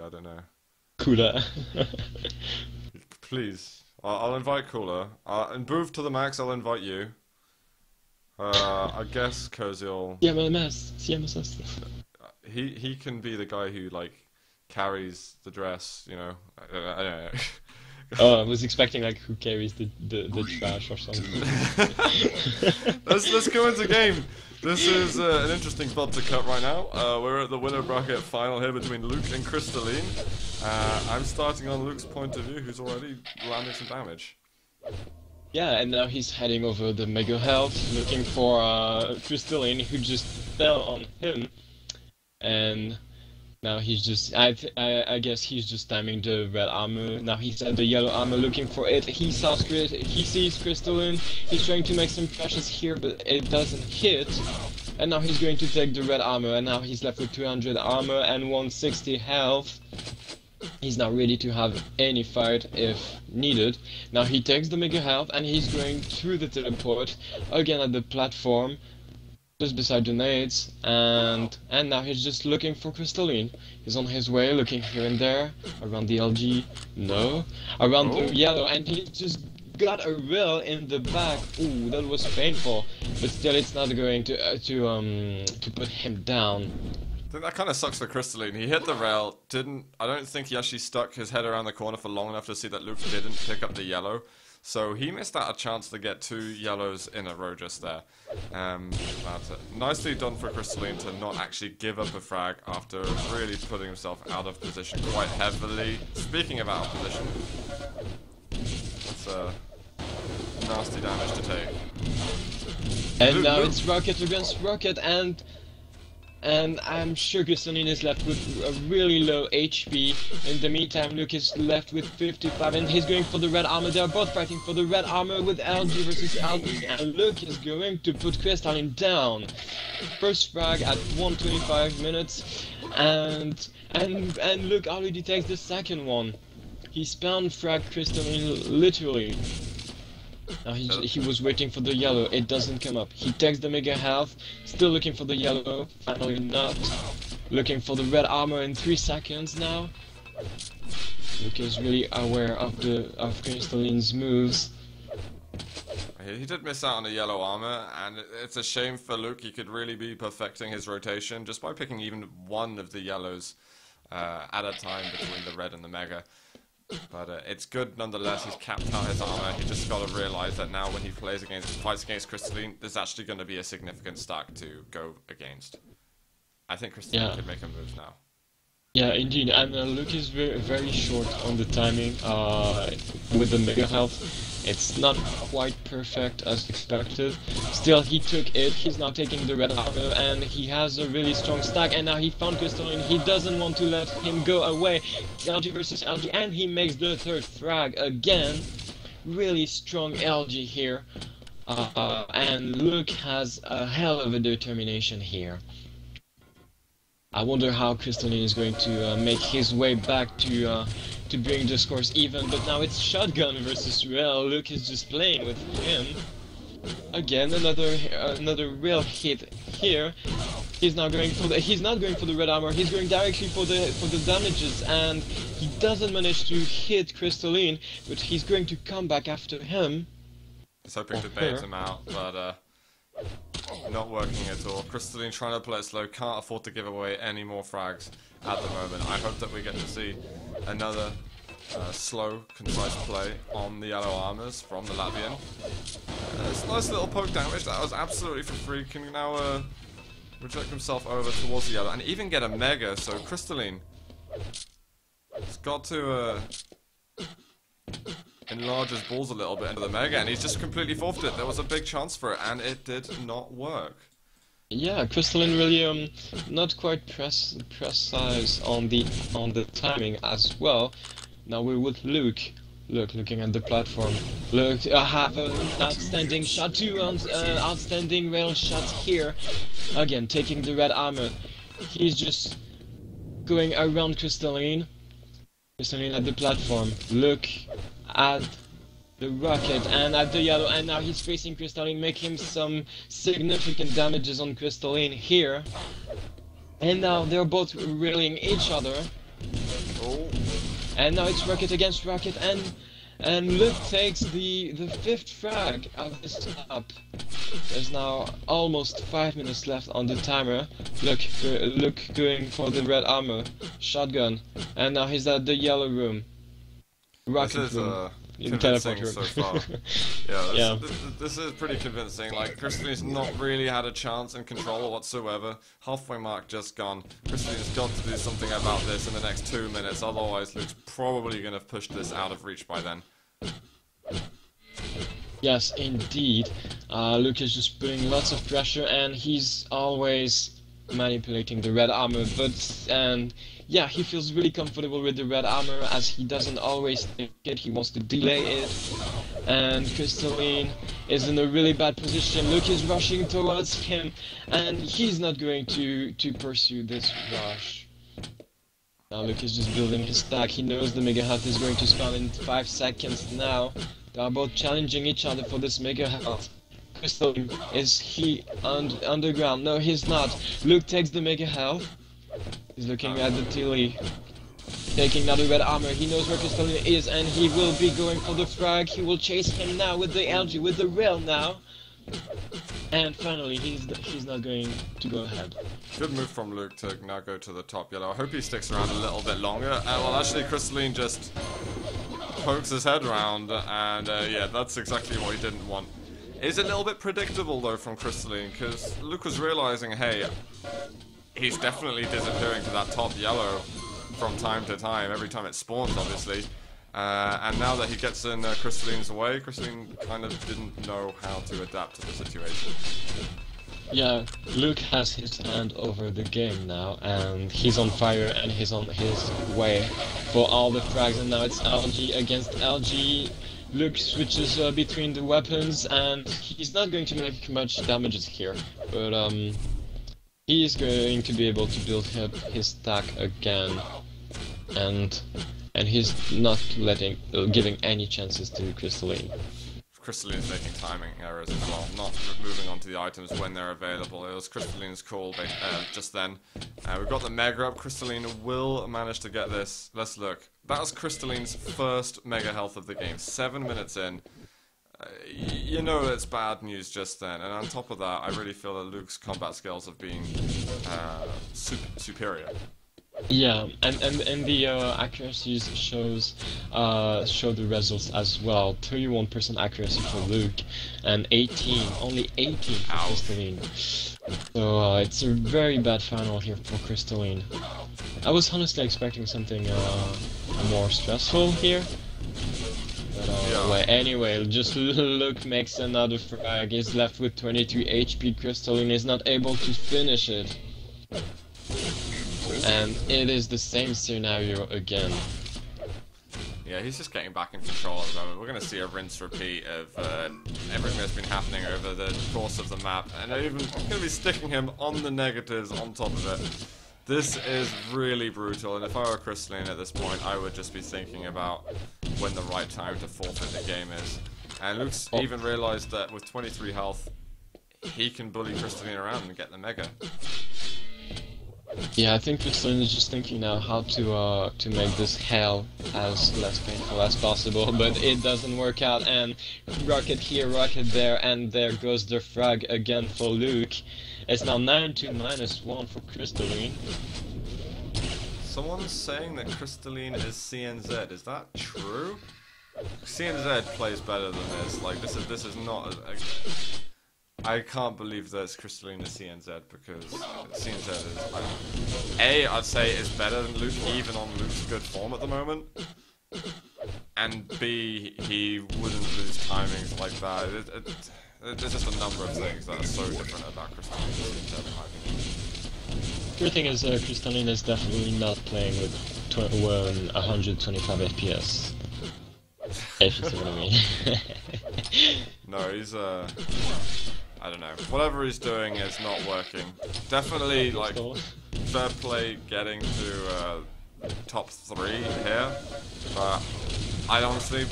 I don't know. Cooler. Please, I'll invite Cooler. And move to the max, I'll invite you. I guess Koziel. CMMS. CMSS. He can be the guy who like carries the dress, you know. I don't know. Oh, I was expecting like who carries the trash or something. Let's go into game. This is an interesting spot to cut right now. We're at the winner bracket final here between Luke and Crystalline. I'm starting on Luke's point of view, who's already landing some damage. Yeah, and now he's heading over the Mega Health, looking for Crystalline, who just fell on him. And now he's just, I guess he's just timing the red armor. Now he's at the yellow armor looking for it. He sees Crystalline. He's trying to make some crashes here, but it doesn't hit. And now he's going to take the red armor, and now he's left with 200 armor and 160 health. He's now ready to have any fight if needed. Now he takes the Mega Health, and he's going through the teleport, again at the platform, just beside the nades, and now he's just looking for Crystalline. He's on his way, looking here and there, around the LG, no, around the yellow, and he just got a rail in the back. Ooh, that was painful, but still it's not going to put him down. I think that kind of sucks for Crystalline. He hit the rail, I don't think he actually stuck his head around the corner for long enough to see that Luke didn't pick up the yellow. So he missed out a chance to get 2 yellows in a row just there. Nicely done for Crystalline to not actually give up a frag after really putting himself out of position quite heavily. Speaking of out of position, that's nasty damage to take. And now it's rocket against rocket, and I'm sure Crystalline is left with a really low HP. In the meantime, Luke is left with 55, and he's going for the red armor. They are both fighting for the red armor with LG versus LG, and Luke is going to put Crystalline down. First frag at 125 minutes, and Luke already takes the second one. He spam fragged Crystalline literally. Now he was waiting for the yellow, it doesn't come up. He takes the Mega Health, still looking for the yellow, finally not. Looking for the red armor in 3 seconds now. Luke is really aware of Crystalline's moves. He did miss out on the yellow armor, and it's a shame for Luke. He could really be perfecting his rotation just by picking even one of the yellows at a time between the red and the Mega. But it's good nonetheless. He's capped out his armor. He just got to realize that now when he fights against Crystalline, there's actually going to be a significant stack to go against. I think Crystalline could make a move now. Yeah, indeed, and Luke is very short on the timing with the Mega Health. It's not quite perfect as expected. Still, he took it. He's now taking the red armor, and he has a really strong stack. And now he found Crystalline. He doesn't want to let him go away. LG versus LG, and he makes the third frag again. Really strong LG here, and Luke has a hell of a determination here. I wonder how Crystalline is going to make his way back to bring the scores even, but now it's shotgun versus rail. Luke is just playing with him. Again, another rail hit here. He's now going for he's not going for the red armor. He's going directly for the damages, and he doesn't manage to hit Crystalline, but he's going to come back after him. He's hoping to bait him out, but not working at all. Crystalline trying to play it slow, can't afford to give away any more frags at the moment. I hope that we get to see another slow, concise play on the yellow armors from the Latvian. It's a nice little poke damage, that was absolutely for free. Can now project himself over towards the yellow and even get a Mega, so Crystalline has got to enlarge his balls a little bit into the Mega, and he's just completely forfeited. There was a big chance for it, and it did not work. Yeah, Crystalline really not quite precise on the timing as well. Now we're with Luke. Luke looking at the platform. Luke have an outstanding shot, 2 outstanding rail shots here. Again, taking the red armor. He's just going around Crystalline. Crystalline at the platform. Look at the rocket and at the yellow, and now he's facing Crystalline, making some significant damages on Crystalline here. And now they're both railing each other. Oh. And now it's Rocket against Rocket, and Luke takes the fifth frag of his top. There's now almost 5 minutes left on the timer. Luke going for the red armor, shotgun, and now he's at the yellow room. Rocket room. Convincing so far. This is pretty convincing. Like, Crystallina's not really had a chance in control whatsoever. Halfway mark just gone. Crystallina's got to do something about this in the next 2 minutes, otherwise Luke's probably going to push this out of reach by then. Yes, indeed. Luke is just putting lots of pressure, and he's always manipulating the red armor, and yeah, he feels really comfortable with the red armor as he doesn't always take it, he wants to delay it. And Crystalline is in a really bad position. Luke is rushing towards him, and he's not going to pursue this rush. Now Luke is just building his stack. He knows the Mega Health is going to spawn in 5 seconds now. They are both challenging each other for this Mega Health. Crystalline, is he underground? No, he's not. Luke takes the Mega Health. He's looking at the Tilly, taking now the red armor. He knows where Crystalline is, and he will be going for the frag. He will chase him now with the LG, with the rail now. And finally, he's not going to go ahead. Good move from Luke to now go to the top yellow. I hope he sticks around a little bit longer. Well, actually, Crystalline just pokes his head around, and yeah, that's exactly what he didn't want. It's a little bit predictable, though, from Crystalline, because Luke was realizing, hey, he's definitely disappearing to that top yellow from time to time, every time it spawns, obviously. And now that he gets in Crystalline's way, Crystalline kind of didn't know how to adapt to the situation. Yeah, Luke has his hand over the game now, and he's on fire, and he's on his way for all the frags, and now it's LG against LG. Luke switches between the weapons, and he's not going to make much damages here, but he is going to be able to build up his stack again, and he's not giving any chances to Crystalline. Crystalline is making timing errors as well, not moving on to the items when they're available. It was Crystalline's call just then. We've got the Mega up. Crystalline will manage to get this. Let's look. That was Crystalline's first Mega Health of the game. 7 minutes in. You know it's bad news just then. And on top of that, I really feel that Luke's combat skills have been superior. Yeah, and the accuracies show the results as well. 31% accuracy for Luke, and only 18 for Crystalline. So it's a very bad final here for Crystalline. I was honestly expecting something more stressful here. But yeah. Anyway, just Luke makes another frag. He's left with 22 HP. Crystalline is not able to finish it. And it is the same scenario again. Yeah, he's just getting back in control at the moment. We're going to see a rinse repeat of everything that's been happening over the course of the map. And I'm even going to be sticking him on the negatives on top of it. This is really brutal, and if I were Crystalline at this point, I would just be thinking about when the right time to forfeit the game is. And Luke's even realized that with 23 health, he can bully Crystalline around and get the Mega. Yeah, I think Crystalline is just thinking now how to make this hell as less painful as possible, but it doesn't work out, and rocket here, rocket there, and there goes the frag again for Luke. It's now 9-1 for Crystalline. Someone's saying that Crystalline is CNZ. Is that true? CNZ plays better than this. Like this is not. I can't believe that Crystalline is CNZ because CNZ is. I'd say is better than Luke, even on Luke's good form at the moment. And B, he wouldn't lose timings like that. There's just a number of things that are so different about Crystalline and CNZ, in my opinion. The thing is, Crystalline is definitely not playing with 125 FPS. If you see what I mean. No, he's I don't know. Whatever he's doing is not working. Definitely, like, fair play getting to top 3 here, but I honestly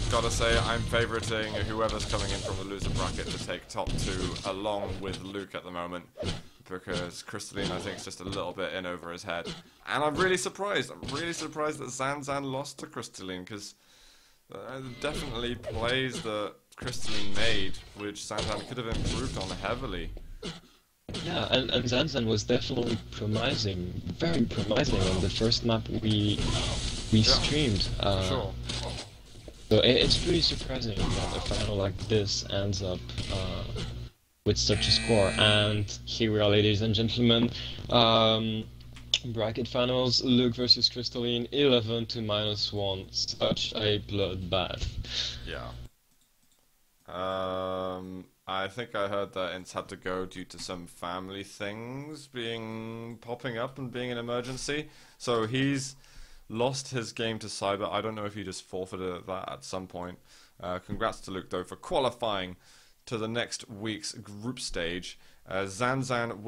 gotta say I'm favoriting whoever's coming in from the loser bracket to take top 2 along with Luke at the moment. because Crystalline, I think, is just a little bit in over his head. And I'm really surprised. I'm really surprised that Zanzan lost to Crystalline, because definitely plays that Crystalline made, which Zanzan could have improved on heavily. Yeah, and Zanzan was definitely promising, very promising on the first map we streamed. Sure. So it's pretty surprising that a final like this ends up with such a score. And here we are, ladies and gentlemen. Bracket finals, Luke versus Crystalline, 11 to -1. Such a bloodbath. Yeah. I think I heard that Ince had to go due to some family things popping up and being an emergency. So he's lost his game to Cyber. I don't know if he just forfeited that at some point. Congrats to Luke, though, for qualifying to the next week's group stage. Zanzan